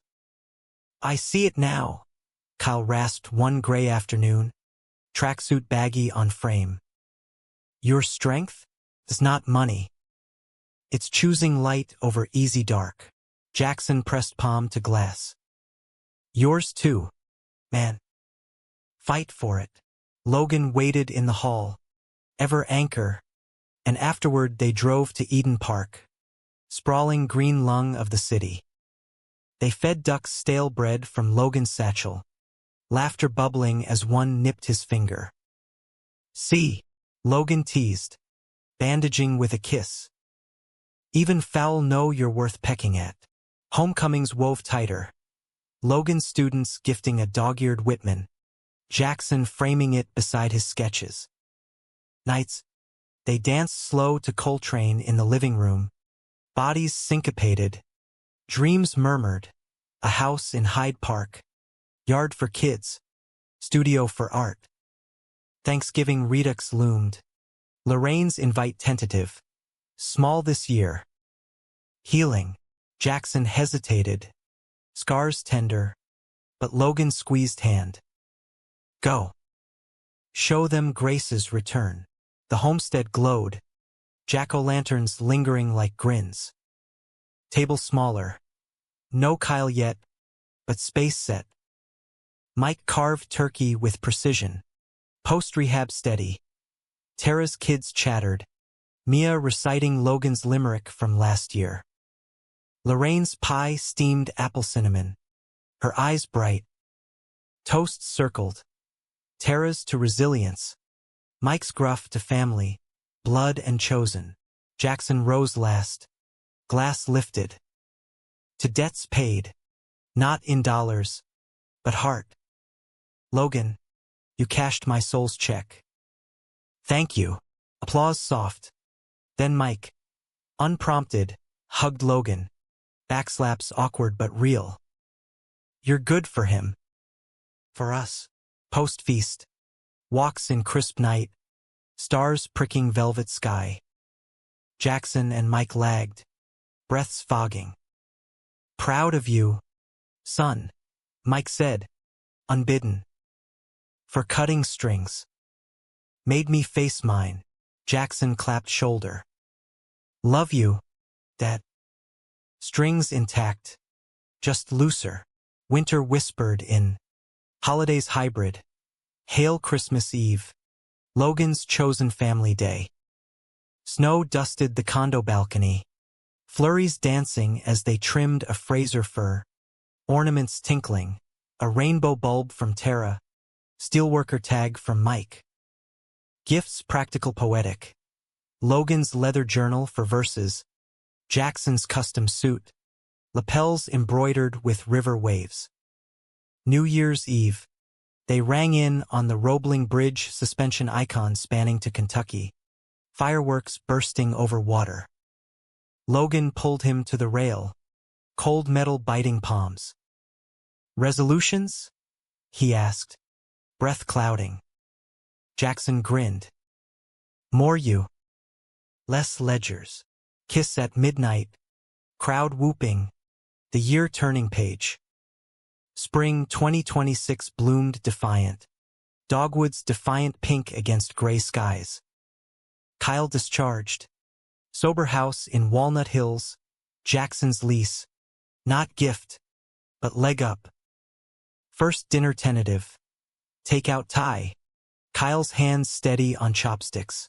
I see it now. Kyle rasped one gray afternoon. Tracksuit baggy on frame. Your strength is not money. It's choosing light over easy dark. Jackson pressed palm to glass. Yours too, man. Fight for it. Logan waited in the hall. Ever anchor. And afterward they drove to Eden Park. Sprawling green lung of the city. They fed ducks stale bread from Logan's satchel. Laughter bubbling as one nipped his finger. See, Logan teased. Bandaging with a kiss. Even foul know you're worth pecking at. Homecomings wove tighter. Logan's students gifting a dog-eared Whitman. Jackson framing it beside his sketches. Nights, they danced slow to Coltrane in the living room. Bodies syncopated. Dreams murmured. A house in Hyde Park. Yard for kids. Studio for art. Thanksgiving redux loomed. Lorraine's invite tentative. Small this year. Healing. Jackson hesitated. Scars tender. But Logan squeezed hand. Go. Show them Grace's return. The homestead glowed. Jack-o'-lanterns lingering like grins. Table smaller. No Kyle yet, but space set. Mike carved turkey with precision. Post-rehab steady. Tara's kids chattered. Mia reciting Logan's limerick from last year. Lorraine's pie steamed apple cinnamon. Her eyes bright. Toast circled. Tara's to resilience. Mike's gruff to family. Blood and chosen. Jackson rose last. Glass lifted. To debts paid. Not in dollars, but heart. Logan, you cashed my soul's check. Thank you. Applause soft. Then Mike, unprompted, hugged Logan. Backslaps awkward but real. You're good for him. For us. Post-feast. Walks in crisp night. Stars pricking velvet sky. Jackson and Mike lagged. Breaths fogging. Proud of you, son, Mike said, unbidden. For cutting strings. Made me face mine. Jackson clapped shoulder. Love you, Dad. Strings intact. Just looser. Winter whispered in. Holidays hybrid. Hail Christmas Eve. Logan's chosen family day. Snow dusted the condo balcony. Flurries dancing as they trimmed a Fraser fir. Ornaments tinkling. A rainbow bulb from Tara. Steelworker tag from Mike. Gifts practical poetic. Logan's leather journal for verses. Jackson's custom suit. Lapels embroidered with river waves. New Year's Eve. They rang in on the Roebling Bridge suspension icon spanning to Kentucky. Fireworks bursting over water. Logan pulled him to the rail. Cold metal biting palms. Resolutions? He asked, breath clouding. Jackson grinned. More you. Less ledgers. Kiss at midnight. Crowd whooping. The year turning page. Spring 2026 bloomed defiant. Dogwoods defiant pink against gray skies. Kyle discharged. Sober house in Walnut Hills. Jackson's lease. Not gift, but leg up. First dinner tentative. Takeout tie. Kyle's hands steady on chopsticks.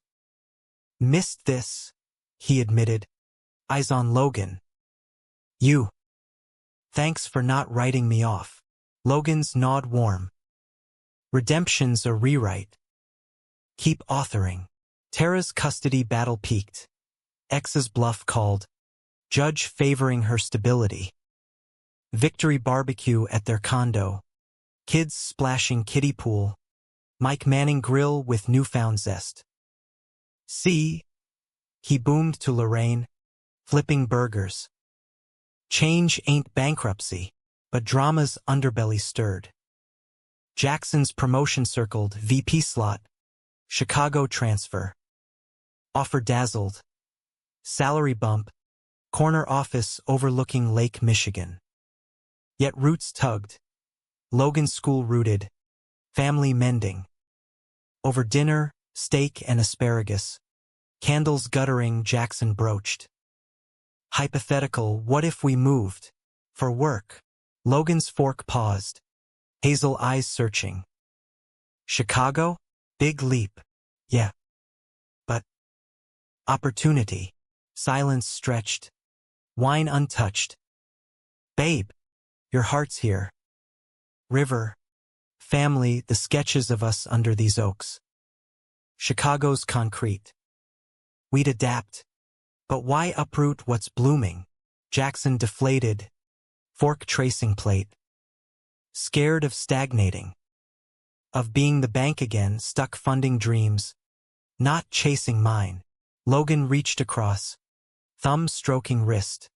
Missed this, he admitted. Eyes on Logan. You. Thanks for not writing me off. Logan's nod warm. Redemption's a rewrite. Keep authoring. Tara's custody battle peaked. Ex's bluff called. Judge favoring her stability. Victory barbecue at their condo. Kids splashing kiddie pool. Mike Manning grill with newfound zest. See? He boomed to Lorraine, flipping burgers. Change ain't bankruptcy, but drama's underbelly stirred. Jackson's promotion circled VP slot. Chicago transfer. Offer dazzled. Salary bump. Corner office overlooking Lake Michigan. Yet roots tugged. Logan's school rooted. Family mending. Over dinner, steak and asparagus. Candles guttering, Jackson broached. Hypothetical, what if we moved? For work. Logan's fork paused. Hazel eyes searching. Chicago? Big leap. Yeah. But. Opportunity. Silence stretched. Wine untouched. Babe. Your heart's here. River. Family, the sketches of us under these oaks. Chicago's concrete. We'd adapt. But why uproot what's blooming? Jackson deflated. Fork tracing plate. Scared of stagnating. Of being the bank again, stuck funding dreams. Not chasing mine. Logan reached across. Thumb stroking wrist.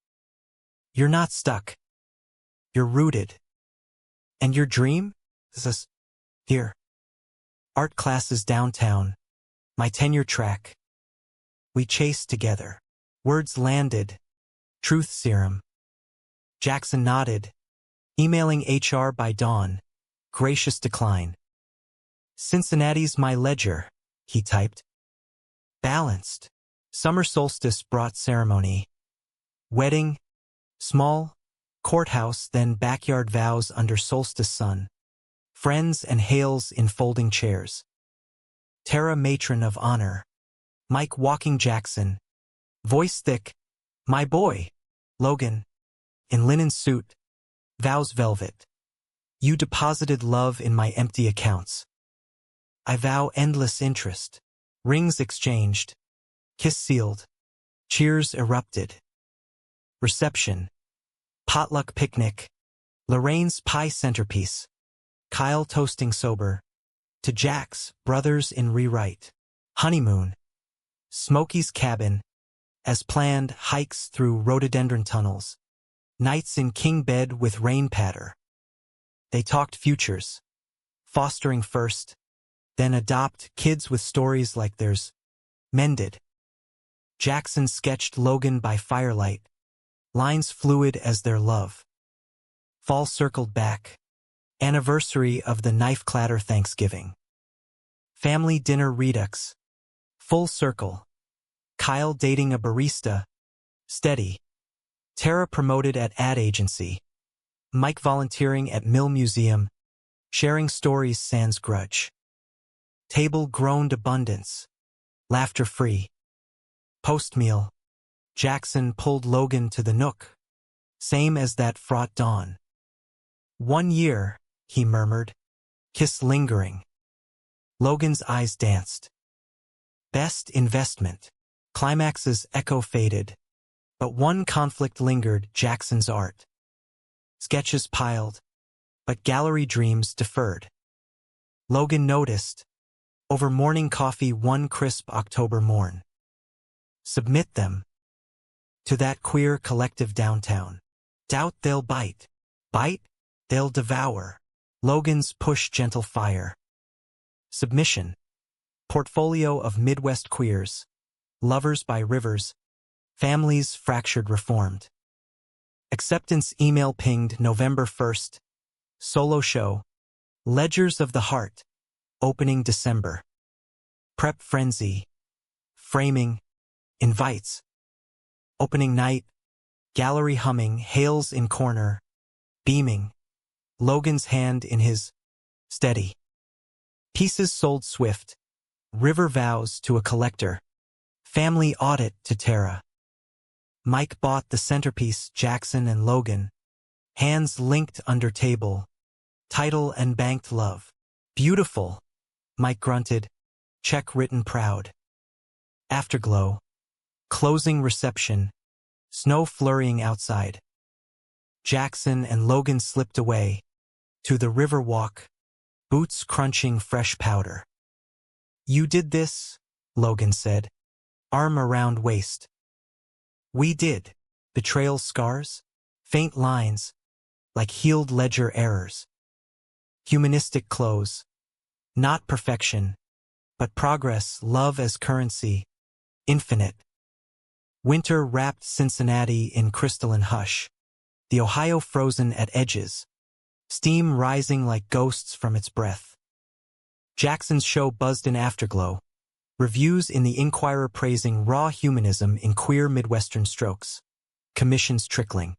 You're not stuck. You're rooted. And your dream? This here. Art classes downtown. My tenure track. We chased together. Words landed. Truth serum. Jackson nodded. Emailing HR by dawn. Gracious decline. Cincinnati's my ledger, he typed. Balanced. Summer solstice brought ceremony. Wedding. Small. Courthouse, then backyard vows under solstice sun. Friends and hails in folding chairs. Tara matron of honor. Mike walking Jackson. Voice thick. My boy. Logan. In linen suit. Vows velvet. You deposited love in my empty accounts. I vow endless interest. Rings exchanged. Kiss sealed. Cheers erupted. Reception. Potluck picnic. Lorraine's pie centerpiece. Kyle toasting sober. To Jack's, brothers in rewrite. Honeymoon. Smokey's cabin. As planned, hikes through rhododendron tunnels. Nights in king bed with rain patter. They talked futures. Fostering first, then adopt kids with stories like theirs. Mended. Jackson sketched Logan by firelight. Lines fluid as their love. Fall circled back. Anniversary of the knife clatter Thanksgiving. Family dinner redux. Full circle. Kyle dating a barista. Steady. Tara promoted at ad agency. Mike volunteering at Mill Museum. Sharing stories sans grudge. Table groaned abundance. Laughter free. Post-meal. Jackson pulled Logan to the nook. Same as that fraught dawn. 1 year, he murmured. Kiss lingering. Logan's eyes danced. Best investment. Climax's echo faded. But one conflict lingered, Jackson's art. Sketches piled, but gallery dreams deferred. Logan noticed. Over morning coffee one crisp October morn. Submit them. To that queer collective downtown. Doubt they'll bite. Bite? They'll devour. Logan's push gentle fire. Submission. Portfolio of Midwest queers. Lovers by rivers. Families fractured reformed. Acceptance email pinged November 1st. Solo show. Ledgers of the Heart. Opening December. Prep frenzy. Framing. Invites. Opening night. Gallery humming, hails in corner. Beaming. Logan's hand in his. Steady. Pieces sold swift. River vows to a collector. Family audit to Tara. Mike bought the centerpiece, Jackson and Logan. Hands linked under table. Title and banked love. Beautiful. Mike grunted. Check written proud. Afterglow. Closing reception. Snow flurrying outside. Jackson and Logan slipped away. To the river walk. Boots crunching fresh powder. You did this? Logan said. Arm around waist. We did. Betrayal scars? Faint lines. Like healed ledger errors. Humanistic close. Not perfection. But progress, love as currency. Infinite. Winter wrapped Cincinnati in crystalline hush. The Ohio frozen at edges. Steam rising like ghosts from its breath. Jackson's show buzzed in afterglow. Reviews in the Inquirer praising raw humanism in queer Midwestern strokes. Commissions trickling.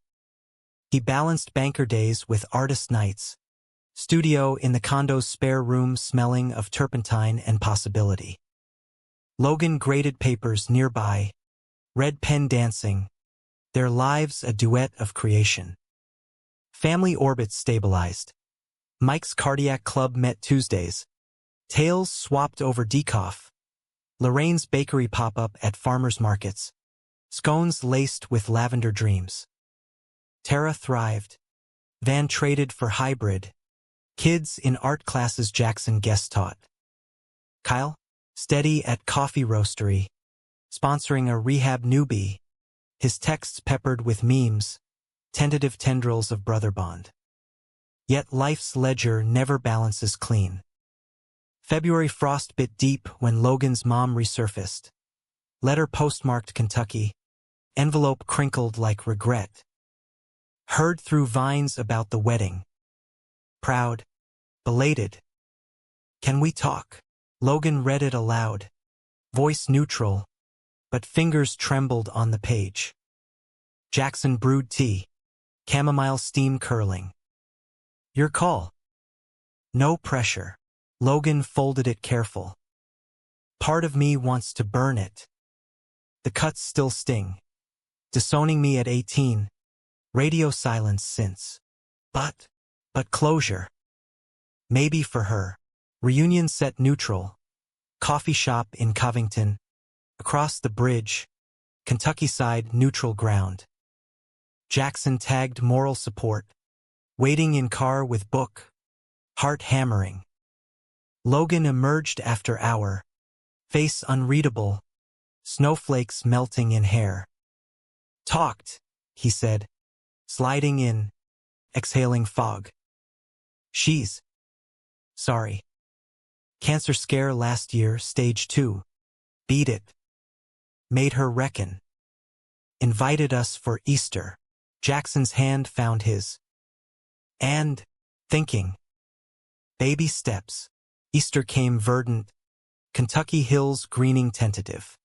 He balanced banker days with artist nights. Studio in the condo's spare room smelling of turpentine and possibility. Logan graded papers nearby. Red pen dancing. Their lives a duet of creation. Family orbits stabilized. Mike's cardiac club met Tuesdays. Tales swapped over decoff. Lorraine's bakery pop-up at farmers markets. Scones laced with lavender dreams. Tara thrived. Van traded for hybrid. Kids in art classes Jackson guest taught. Kyle, steady at coffee roastery. Sponsoring a rehab newbie. His texts peppered with memes. Tentative tendrils of brother bond. Yet life's ledger never balances clean. February frost bit deep when Logan's mom resurfaced. Letter postmarked Kentucky. Envelope crinkled like regret. Heard through vines about the wedding. Proud. Belated. Can we talk? Logan read it aloud. Voice neutral. But fingers trembled on the page. Jackson brewed tea. Chamomile steam curling. Your call. No pressure. Logan folded it careful. Part of me wants to burn it. The cuts still sting. Disowning me at 18. Radio silence since. But closure. Maybe for her. Reunion set neutral. Coffee shop in Covington. Across the bridge. Kentucky side neutral ground. Jackson tagged moral support. Waiting in car with book. Heart hammering. Logan emerged after hour. Face unreadable, snowflakes melting in hair. Talked, he said, sliding in, exhaling fog. She's sorry. Cancer scare last year, stage 2. Beat it. Made her reckon. Invited us for Easter. Jackson's hand found his. And, thinking. Baby steps. Easter came verdant. Kentucky hills greening tentative.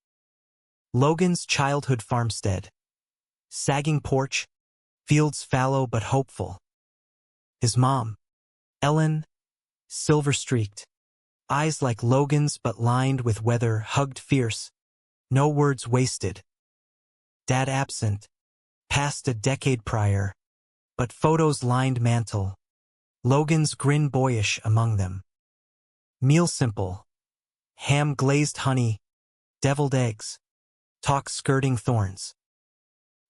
Logan's childhood farmstead. Sagging porch. Fields fallow but hopeful. His mom. Ellen. Silver-streaked. Eyes like Logan's but lined with weather, hugged fierce. No words wasted. Dad absent. Past a decade prior. But photos lined mantle. Logan's grin boyish among them. Meal simple. Ham glazed honey. Deviled eggs. Talk skirting thorns.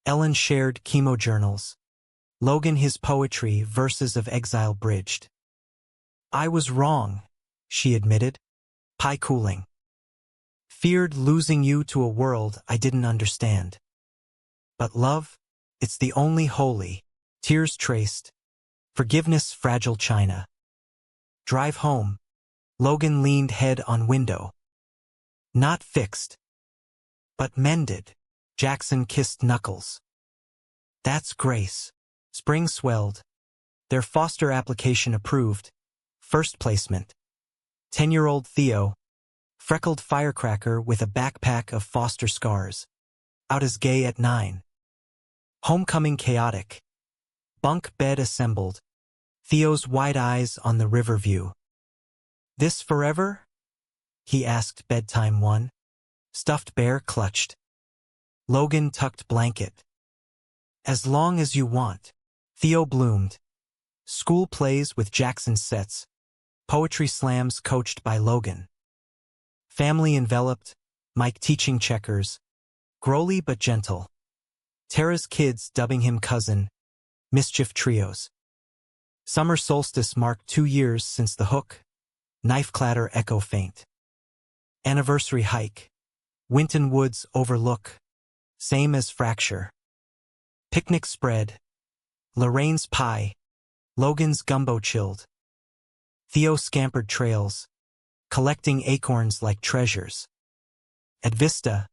Ellen shared chemo journals. Logan his poetry, verses of exile bridged. I was wrong, she admitted. Pie cooling. Feared losing you to a world I didn't understand. But love, it's the only holy. Tears traced. Forgiveness fragile china. Drive home. Logan leaned head on window. Not fixed. But mended. Jackson kissed knuckles. That's grace. Spring swelled. Their foster application approved. First placement. 10-year-old Theo. Freckled firecracker with a backpack of foster scars. Out as gay at 9. Homecoming chaotic. Bunk bed assembled. Theo's wide eyes on the river view. This forever? He asked bedtime 1. Stuffed bear clutched. Logan tucked blanket. As long as you want. Theo bloomed. School plays with Jackson sets. Poetry slams coached by Logan. Family enveloped. Mike teaching checkers. Growly but gentle. Tara's kids dubbing him cousin. Mischief trios. Summer solstice marked 2 years since the hook. Knife clatter echo faint. Anniversary hike. Winton Woods overlook. Same as fracture. Picnic spread. Lorraine's pie. Logan's gumbo chilled. Theo scampered trails. Collecting acorns like treasures. At Vista.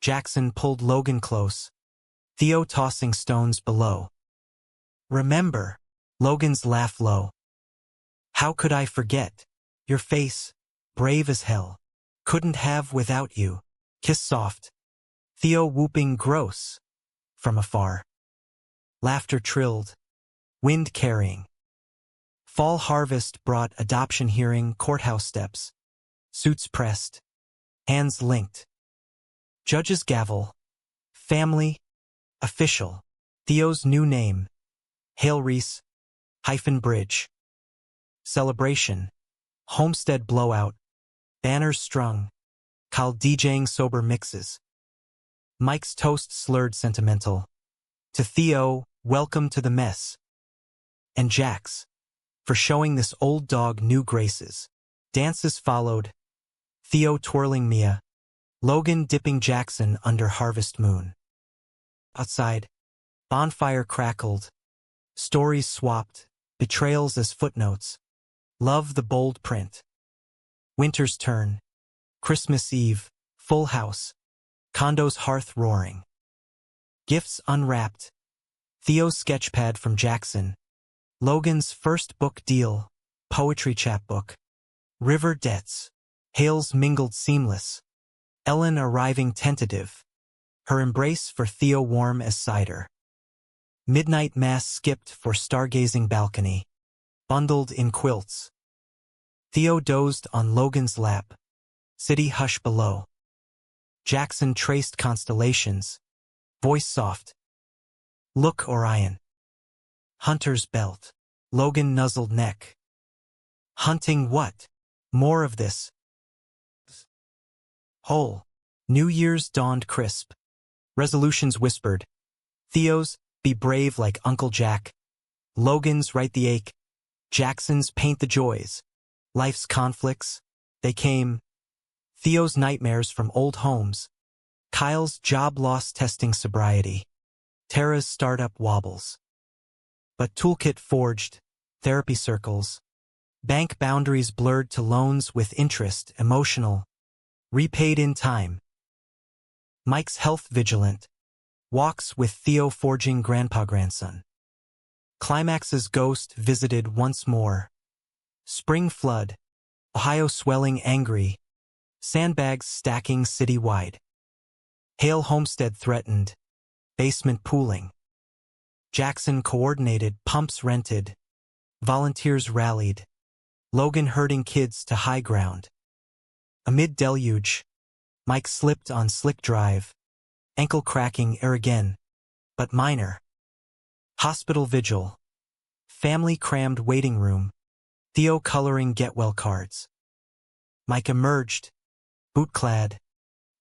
Jackson pulled Logan close. Theo tossing stones below. Remember. Logan's laugh low. How could I forget? Your face. Brave as hell. Couldn't have without you. Kiss soft. Theo whooping gross. From afar. Laughter trilled. Wind carrying. Fall harvest brought adoption hearing, courthouse steps. Suits pressed. Hands linked. Judge's gavel. Family. Official. Theo's new name. Hail Reese. Bridge. Celebration. Homestead blowout. Banners strung. Kyle DJing sober mixes. Mike's toast slurred sentimental. To Theo, welcome to the mess. And Jax. For showing this old dog new graces. Dances followed. Theo twirling Mia. Logan dipping Jackson under harvest moon. Outside. Bonfire crackled. Stories swapped. Betrayals as footnotes. Love the bold print. Winter's turn. Christmas Eve. Full house. Condo's hearth roaring. Gifts unwrapped. Theo's sketchpad from Jackson. Logan's first book deal. Poetry chapbook. River debts. Hails mingled seamless. Ellen arriving tentative. Her embrace for Theo warm as cider. Midnight mass skipped for stargazing balcony. Bundled in quilts. Theo dozed on Logan's lap. City hush below. Jackson traced constellations. Voice soft. Look, Orion. Hunter's belt. Logan nuzzled neck. Hunting what? More of this. Whole. New Year's dawned crisp. Resolutions whispered. Theo's, be brave like Uncle Jack. Logan's, write the ache. Jackson's, paint the joys. Life's conflicts. They came. Theo's nightmares from old homes. Kyle's job loss testing sobriety. Tara's startup wobbles. But toolkit forged, therapy circles. Bank boundaries blurred to loans with interest, emotional. Repaid in time. Mike's health vigilant. Walks with Theo forging grandpa-grandson. Climax's ghost visited once more. Spring flood. Ohio swelling angry. Sandbags stacking citywide. Hale homestead threatened. Basement pooling. Jackson coordinated, pumps rented. Volunteers rallied. Logan herding kids to high ground. Amid deluge, Mike slipped on slick drive. Ankle cracking again, but minor. Hospital vigil. Family crammed waiting room. Theo coloring get-well cards. Mike emerged, boot-clad,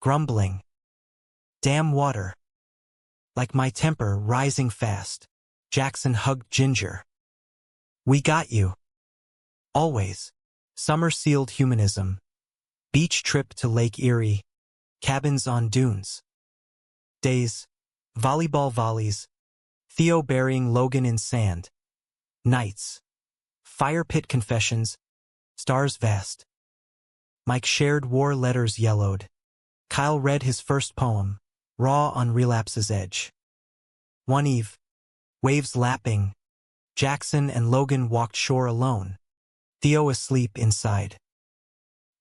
grumbling. Damn water. Like my temper rising fast, Jackson hugged Ginger. We got you. Always. Summer-sealed humanism. Beach trip to Lake Erie. Cabins on dunes. Days. Volleyball volleys. Theo burying Logan in sand. Nights. Fire pit confessions. Stars vast. Mike shared war letters yellowed. Kyle read his first poem, raw on relapse's edge. One eve. Waves lapping. Jackson and Logan walked shore alone. Theo asleep inside.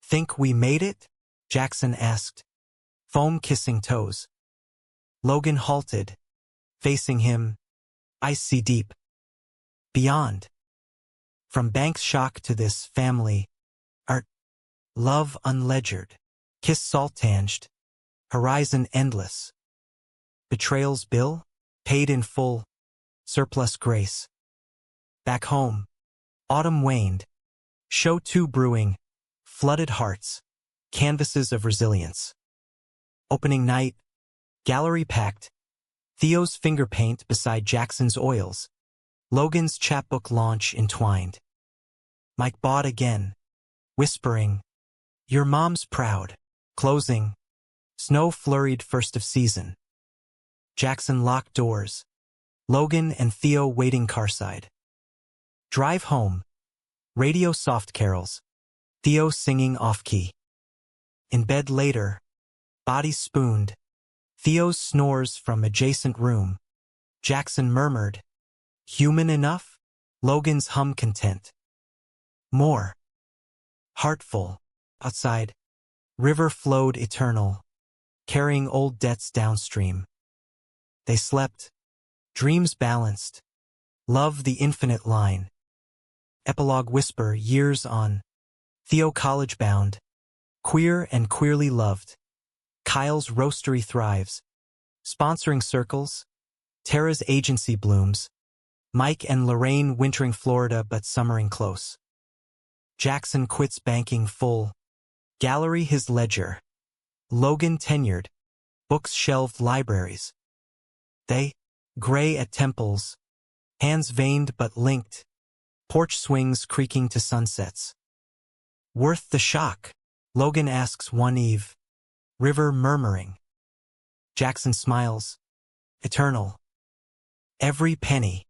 Think we made it? Jackson asked. Foam kissing toes. Logan halted. Facing him. I see deep. Beyond. From Bank's shock to this family. Art. Love unledgered. Kiss salt-tanged. Horizon endless. Betrayal's bill? Paid in full. Surplus grace. Back home. Autumn waned. Show 2 brewing. Flooded hearts. Canvases of resilience. Opening night. Gallery packed. Theo's finger paint beside Jackson's oils. Logan's chapbook launch entwined. Mike bought again. Whispering. Your mom's proud. Closing. Snow flurried first of season. Jackson locked doors. Logan and Theo waiting carside. Drive home. Radio soft carols. Theo singing off-key. In bed later. Body spooned. Theo's snores from adjacent room. Jackson murmured. Human enough? Logan's hum content. More. Heartful. Outside. River flowed eternal. Carrying old debts downstream. They slept. Dreams balanced. Love the infinite line. Epilogue whisper years on. Theo college bound. Queer and queerly loved. Kyle's roastery thrives. Sponsoring circles. Tara's agency blooms. Mike and Lorraine wintering Florida but summering close. Jackson quits banking full. Gallery his ledger. Logan tenured. Books shelved libraries. They, gray at temples. Hands veined but linked. Porch swings creaking to sunsets. Worth the shock? Logan asks one eve. River murmuring. Jackson smiles. Eternal. Every penny.